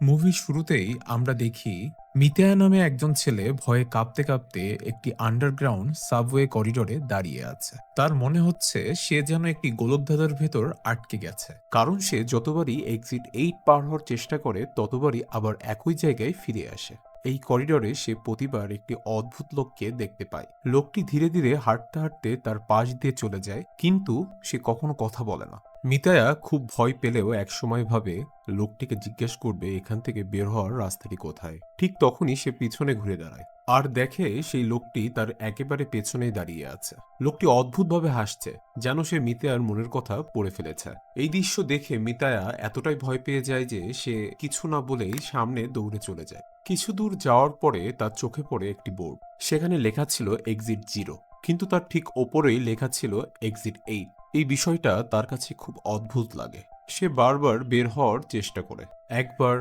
মুভির শুরুতেই আমরা দেখি মিতেয়া নামে একজন ছেলে ভয়ে কাঁপতে কাঁপতে একটি আন্ডারগ্রাউন্ড সাবওয়ে করিডোরে দাঁড়িয়ে আছে। তার মনে হচ্ছে সে যেন একটি গোলকধাঁধার ভেতর আটকে গেছে, কারণ সে যতবারই এক্সিট 8 পার হওয়ার চেষ্টা করে ততবারই আবার একই জায়গায় ফিরে আসে। এই করিডোরে সে প্রতিবার একটি অদ্ভুত লোককে দেখতে পায়। লোকটি ধীরে ধীরে হাঁটতে হাঁটতে তার পাশ দিয়ে চলে যায়, কিন্তু সে কখনো কথা বলে না। মিতায়া খুব ভয় পেলেও একসময় ভাবে লোকটিকে জিজ্ঞেস করবে এখান থেকে বের হওয়ার রাস্তাটি কোথায়। ঠিক তখনই সে পিছনে ঘুরে দাঁড়ায় আর দেখে সেই লোকটি তার একেবারে পেছনেই দাঁড়িয়ে আছে। লোকটি অদ্ভুতভাবে হাসছে, যেন সে মিতায়ার মনের কথা পড়ে ফেলেছে। এই দৃশ্য দেখে মিতায়া এতটাই ভয় পেয়ে যায় যে সে কিছু না বলেই সামনে দৌড়ে চলে যায়। কিছু দূর যাওয়ার পরে তার চোখে পড়ে একটি বোর্ড। সেখানে লেখা ছিল এক্সিট 0, কিন্তু তার ঠিক ওপরেই লেখা ছিল এক্সিট 8। এই বিষয়টা তার কাছে খুব অদ্ভুত লাগে। সে বারবার বের হওয়ার চেষ্টা করে। একবার,